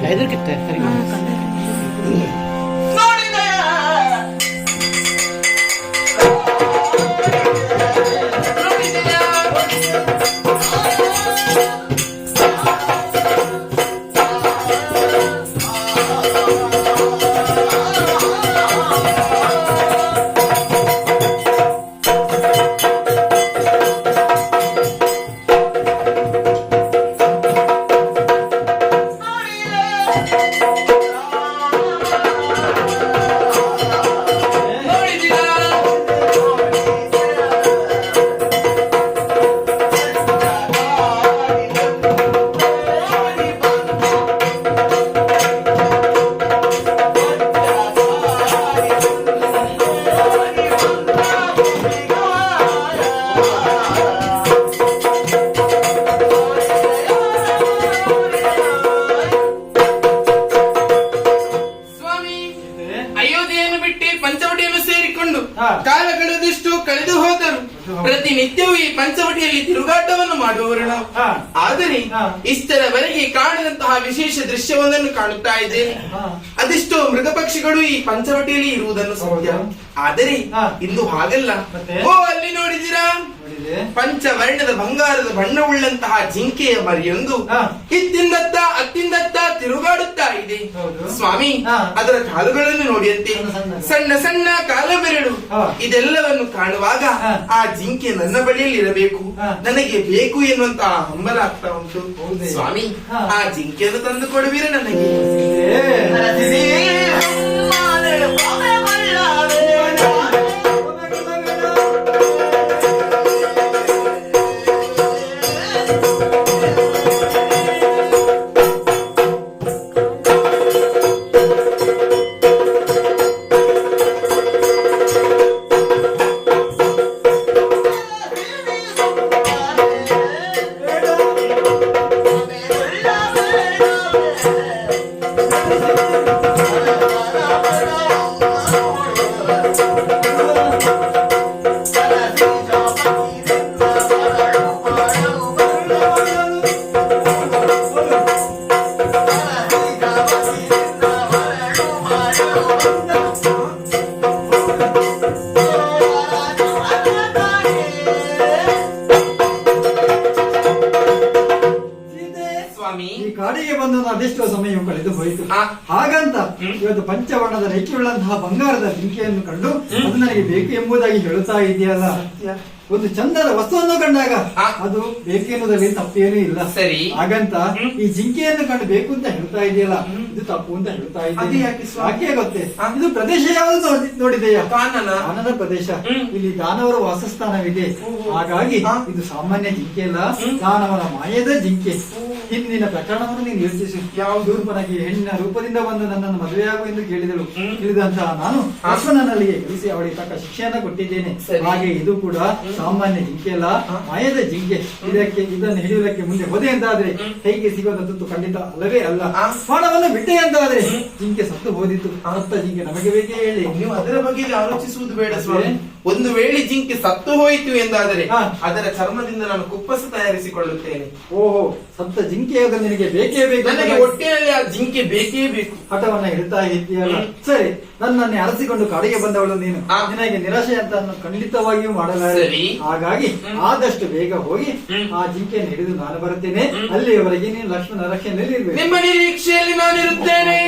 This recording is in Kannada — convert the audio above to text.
ಹೆದರ್ಕಿತ್ತೆ ಸರಿ ಕಾಲಗಳೆದಷ್ಟು ಕಳೆದು ಹೋದರು. ಪ್ರತಿನಿತ್ಯವೂ ಈ ಪಂಚವಟಿಯಲ್ಲಿ ತಿರುಗಾಟವನ್ನು ಮಾಡುವವರು ನಾವು. ಆದರೆ ಇಷ್ಟರವರೆಗೆ ಕಾಣದಂತಹ ವಿಶೇಷ ದೃಶ್ಯವೊಂದನ್ನು ಕಾಣುತ್ತಾ ಇದ್ದೇನೆ. ಅದೆಷ್ಟೋ ಮೃಗ ಪಕ್ಷಿಗಳು ಈ ಪಂಚವಟಿಯಲ್ಲಿ ಇರುವುದನ್ನು ಸತ್ಯ. ಆದರೆ ಇಂದು ಹಾಗಲ್ಲ. ಓ ಅಲ್ಲಿ ನೋಡಿದಿರಾ, ಪಂಚವರ್ಣದ ಬಂಗಾರದ ಬಣ್ಣವುಳ್ಳಂತಹ ಜಿಂಕೆಯ ಮರಿಯೊಂದು ಇತ್ತಿಂದತ್ತ ಅತ್ತಿಂದತ್ತ ತಿರುಗಾಡುತ್ತಾ ಇದೆ. ಸ್ವಾಮಿ, ಅದರ ಕಾಲುಗಳನ್ನು ನೋಡಿಯಂತೆ ಸಣ್ಣ ಸಣ್ಣ ಕಾಲಬೆರಳು. ಇದೆಲ್ಲವನ್ನು ಕಾಣುವಾಗ ಆ ಜಿಂಕೆ ನನ್ನ ಬಳಿಯಲ್ಲಿ ಇರಬೇಕು, ನನಗೆ ಬೇಕು ಎನ್ನುವಂತಹ ಹಂಬಲ ಆಗ್ತಾ ಉಂಟು. ಸ್ವಾಮಿ, ಆ ಜಿಂಕೆಯನ್ನು ತಂದು ಕೊಡುವಿರ ನನಗೆ? ಈ ಕಾಡಿಗೆ ಬಂದ ಅದೆಷ್ಟೋ ಸಮಯ ಕಳೆದು ಹೋಯಿತು. ಹಾಗಂತ ಇವತ್ತು ಪಂಚವರ್ಣದ ರೇಖೆಯುಳ್ಳಂತಹ ಬಂಗಾರದ ಜಿಂಕೆಯನ್ನು ಕಂಡು ಅದು ನನಗೆ ಬೇಕು ಎಂಬುದಾಗಿ ಹೇಳುತ್ತಾ ಇದೆಯಲ್ಲ. ಒಂದು ಚಂದದ ವಸ್ತುವನ್ನು ಕಂಡಾಗ ಅದು ಬೇಕು ಎನ್ನುವುದರಲ್ಲಿ ತಪ್ಪೇನೂ ಇಲ್ಲ. ಸರಿ, ಹಾಗಂತ ಈ ಜಿಂಕೆಯನ್ನು ಕಂಡು ಬೇಕು ಅಂತ ಹೇಳ್ತಾ ಇದೆಯಲ್ಲ, ಇದು ತಪ್ಪು ಅಂತ ಹೇಳ್ತಾ ಇದ್ದೀನಿ. ಯಾಕೆ ಗೊತ್ತೇ? ಇದು ಪ್ರದೇಶ ಯಾವುದು ನೋಡಿದೆಯಾ? ಕಾನನ ಪ್ರದೇಶ. ಇಲ್ಲಿ ದಾನವರ ವಾಸಸ್ಥಾನವಿದೆ. ಹಾಗಾಗಿ ಇದು ಸಾಮಾನ್ಯ ಜಿಂಕೆ ಅಲ್ಲ, ದಾನವರ ಮಾಯದ ಜಿಂಕೆ. ಹಿಂದಿನ ಪ್ರಕರಣವನ್ನು ನೀನು ಯೋಚಿಸಿ. ಶೂರ್ಪನಖಿ ಹೆಣ್ಣಿನ ರೂಪದಿಂದ ಬಂದು ನನ್ನನ್ನು ಮದುವೆಯಾಗು ಎಂದು ಕೇಳಿದಳು. ತಿಳಿದಂತಹ ನಾನು ಲಕ್ಷ್ಮಣನಲ್ಲಿಗೆ ಕಳಿಸಿ ಅವಳಿಗೆ ತಕ್ಕ ಶಿಕ್ಷೆಯನ್ನ ಕೊಟ್ಟಿದ್ದೇನೆ. ಹಾಗೆ ಇದು ಕೂಡ ಸಾಮಾನ್ಯ ಜಿಂಕೆ ಅಲ್ಲ, ಮಾಯದ ಜಿಂಕೆ. ಇದನ್ನು ಹಿಡಿಯುವುದಕ್ಕೆ ಮುಂದೆ ಹೋದೆ ಅಂತಾದ್ರೆ ಕೈಗೆ ಸಿಗೋದ ತುತ್ತು ಖಂಡಿತ ಅಲ್ಲವೇ ಅಲ್ಲ. ಪ್ರಾಣವನ್ನು ಬಿಟ್ಟೆ ಅಂತಾದ್ರೆ ಜಿಂಕೆ ಸತ್ತು ಹೋದಿತ್ತು. ಸತ್ತ ಜಿಂಕೆ ನಮಗೆ ಬೇಕೇ ಹೇಳಿ? ನೀವು ಅದರ ಬಗ್ಗೆ ಆಲೋಚಿಸುವುದು ಬೇಡ ಸ್ವಾಮಿ. ಒಂದು ವೇಳೆ ಜಿಂಕೆ ಸತ್ತು ಹೋಯಿತು ಎಂದಾದರೆ ಅದರ ಚರ್ಮದಿಂದ ನಾನು ಕುಪ್ಪಸ ತಯಾರಿಸಿಕೊಳ್ಳುತ್ತೇನೆ. ಓಹೋ, ಸತ್ತ ಜಿಂಕೆ ನಿನಗೆ ಬೇಕೇ ಬೇಕು? ನನಗೆ ಹೊಟ್ಟೆಯಲ್ಲಿ ಆ ಜಿಂಕೆ ಬೇಕೇ ಬೇಕು. ಹಠವನ್ನ ಹಿಡ್ತಾ ಇದ್ದೀಯಲ್ಲ. ಸರಿ, ನನ್ನನ್ನೇ ಅರಸಿಕೊಂಡು ಕಾಡಿಗೆ ಬಂದವಳು ನೀನು. ನಿನಗೆ ನಿರಾಶೆ ಅಂತ ಖಂಡಿತವಾಗಿಯೂ ಮಾಡಲಾರೆ. ಹಾಗಾಗಿ ಆದಷ್ಟು ಬೇಗ ಹೋಗಿ ಆ ಜಿಂಕೆಯನ್ನು ಹಿಡಿದು ನಾನು ಬರುತ್ತೇನೆ. ಅಲ್ಲಿಯವರೆಗೆ ನೀನು ಲಕ್ಷ್ಮಣ ರಕ್ಷಣೆಯಲ್ಲಿ ಇರಬೇಕು. ನಿಮ್ಮ ನಿರೀಕ್ಷೆಯಲ್ಲಿ ನಾನಿರುತ್ತೇನೆ.